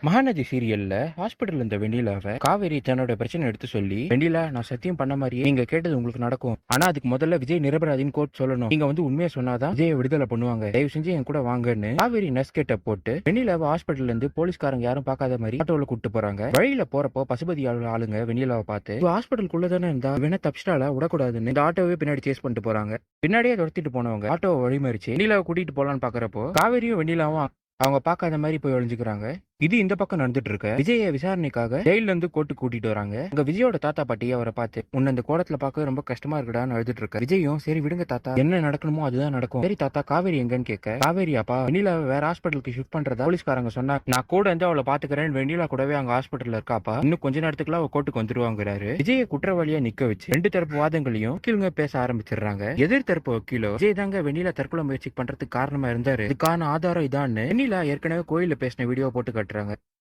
மகாநதி சீரியல்ல ஹாஸ்பிட்டல் இருந்த வெண்ணிலாவை காவேரி தன்னோட பிரச்சனை எடுத்து சொல்லி, வெண்ணிலா நான் சத்தியம் பண்ண மாதிரியே நீங்க கேட்டது உங்களுக்கு நடக்கும். ஆனா அதுக்கு முதல்ல விஜய் நிரபராதின்னு கோர்ட் சொல்லணும். நீங்க வந்து உண்மையை சொன்னாதான் விஜயை விடுதலை பண்ணுவாங்க. தயவு செஞ்சு என் கூட வாங்கன்னு காவேரி நர்ஸ் கேட்ட போட்டு வெண்ணிலாவை ஹாஸ்பிட்டல்ல இருந்து போலீஸ்காரங்க யாரும் பார்க்காத மாதிரி ஆட்டோல கூட்டு போறாங்க. வழியில போறப்போ பசுபதி ஆளுங்க வெண்ணிலாவை பார்த்து ஹாஸ்பிட்டலுக்குள்ள தானே இருந்தா வேணா தப்பிச்சிட்டால விடக்கூடாதுன்னு இந்த ஆட்டோவே பின்னாடி சேஸ் பண்ணிட்டு போறாங்க. பின்னாடியே துரத்திட்டு போனவங்க ஆட்டோவை வழிமறிச்சு வெண்ணிலாவை கூட்டிட்டு போலான்னு பாக்குறப்போ காவேரியும் வெண்ணிலாவும் அவங்க பார்க்காத மாதிரி போய் ஒழிஞ்சுக்கிறாங்க. இது இந்த பக்கம் நடந்துட்டு இருக்க விஜய விசாரணைக்காக ஜெயில இருந்து கோர்ட்டு கூட்டிட்டு வராங்க. அங்க விஜயோட தாத்தா பாட்டி அவரை பார்த்து உன்ன இந்த கோலத்துல பார்க்க ரொம்ப கஷ்டமா இருக்குடான்னு அழுதுட்டு இருக்க. விஜயும் சரி விடுங்க தாத்தா, என்ன நடக்கணுமோ அதுதான் நடக்கும். சரி தாத்தா காவேரி எங்கன்னு கேட்க, காவேரி அப்பா வெண்ணிலா வேற ஹாஸ்பிட்டலுக்கு ஷிஃப்ட் பண்றதா போலீஸ்காரங்க சொன்னா நான் கூட வந்து அவளை பாத்துக்கிறேன். வெண்ணிலா கூடவே அங்க ஹாஸ்பிட்டல்ல இருக்காப்பா, இன்னும் கொஞ்ச நேரத்துக்குள்ள அவ கோர்ட்டுக்கு வந்துருவாங்கிறாரு. விஜய குற்றவாளியா நிக்க வச்சு ரெண்டு தரப்பு வாதங்களையும் வக்கீலுங்க பேச ஆரம்பிச்சிடுறாங்க. எதிர் தரப்பு வக்கீலோ விஜய் தாங்க வெண்ணிலா தற்கொலை முயற்சி பண்றதுக்கு காரணமா இருந்தாரு, இதுக்கான ஆதாரம் இதான்னு வெண்ணிலா ஏற்கனவே கோயில பேசின வீடியோ போட்டு காட்டுறாங்க.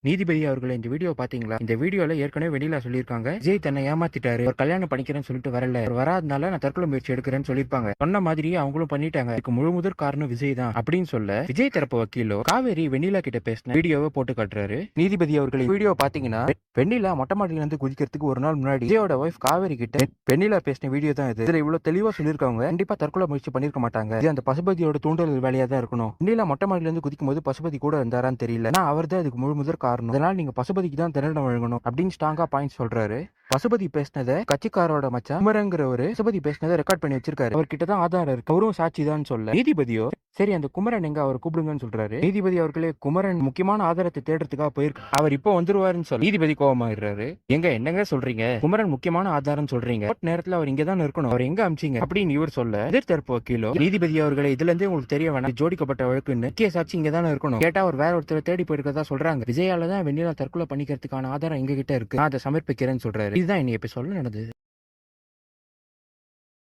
நீதிபதி அவர்களை இந்த வீடியோ பாத்தீங்களா? இந்த வீடியோல ஏற்கனவே வெண்ணிலா சொல்லியிருக்காங்க விஜய் தன்னை ஏமாத்திட்டாரு, ஒரு கல்யாணம் பண்ணிக்கிறேன்னு சொல்லிட்டு வரல, வராதனால நான் தற்கொலை முயற்சி எடுக்கிறேன்னு சொல்லியிருப்பாங்க. சொன்ன மாதிரியே அவங்களும் பண்ணிட்டாங்க, இதுக்கு முழு முதற் காரணம் விஜய் தான் அப்படின்னு சொல்ல விஜய் தரப்பு வக்கீலோ காவேரி வெண்ணிலா கிட்ட பேசின வீடியோவை போட்டு காட்டுறாரு. நீதிபதி அவர்கள் வீடியோ பாத்தீங்கன்னா வெண்ணிலா மொட்டை மாடியில இருந்து குதிக்கிறதுக்கு ஒரு நாள் முன்னாடி விஜயோட ஒய்ஃப் காவேரி கிட்ட வெண்ணிலா பேசின வீடியோ தான் இது. இதுல இவ்வளவு தெளிவா சொல்லியிருக்காங்க கண்டிப்பா தற்கொலை முயற்சி பண்ணிருக்க மாட்டாங்க, இது அந்த பசுபதியோட தூண்டல் வேலையா தான் இருக்கணும். வெண்ணிலா மொட்டை மாடியில இருந்து குதிக்கும் போது பசுபதி கூட இருந்தாரான்னு தெரியல, அவர் தான் இதுக்கு முழு முதற் காரணம், அதனால நீங்க பசுபதிக்கு தான் தண்டனை வழங்கணும் அப்படின்னு ஸ்ட்ராங்கா பாயிண்ட் சொல்றாரு. பசுபதி பேசினதை கட்சிக்காரோட மச்சான் குமரங்கிற ஒரு பசுபதி பேசினதை ரெக்கார்ட் பண்ணி வச்சிருக்காரு, அவர்கிட்ட தான் ஆதாரம் இருக்கு, அவரும் சாட்சி தான் சொல்ல நீதிபதியோ சரி அந்த குமரன் எங்க அவர் கூப்பிடுங்கன்னு சொல்றாரு. நீதிபதி அவர்களே குமரன் முக்கியமான ஆதாரத்தை தேடுறதுக்காக போயிருக்கு, அவர் இப்போ வந்துருவாருன்னு சொல்ல நீதிபதி கோபமாயிடுறாரு. எங்க என்னங்க சொல்றீங்க, குமரன் முக்கியமான ஆதாரம் சொல்றீங்க, நேரத்துல அவர் இங்க தான் இருக்கணும், அவர் எங்க அமிச்சிங்க அப்படின்னு இவர் சொல்ல எதிர்த்தரப்பு வக்கீலோ நீதிபதி அவர்களே இதுல இருந்தே உங்களுக்கு தெரிய வேணாம், ஜோடிக்கப்பட்ட வழக்குன்னு முக்கிய சாட்சி இங்க தானே இருக்கணும், கேட்டா அவர் வேற ஒருத்தர் தேடி போயிருக்கதா சொல்றாங்க, விஜயால தான் வெண்ணிலா தற்கொலை பண்ணிக்கிறதுக்கான ஆதாரம் எங்க கிட்ட இருக்கு, நான் அதை சமர்ப்பிக்கிறேன்னு சொல்றாரு. இதுதான் இன்னைக்கு எபிசோட்ல நடந்தது.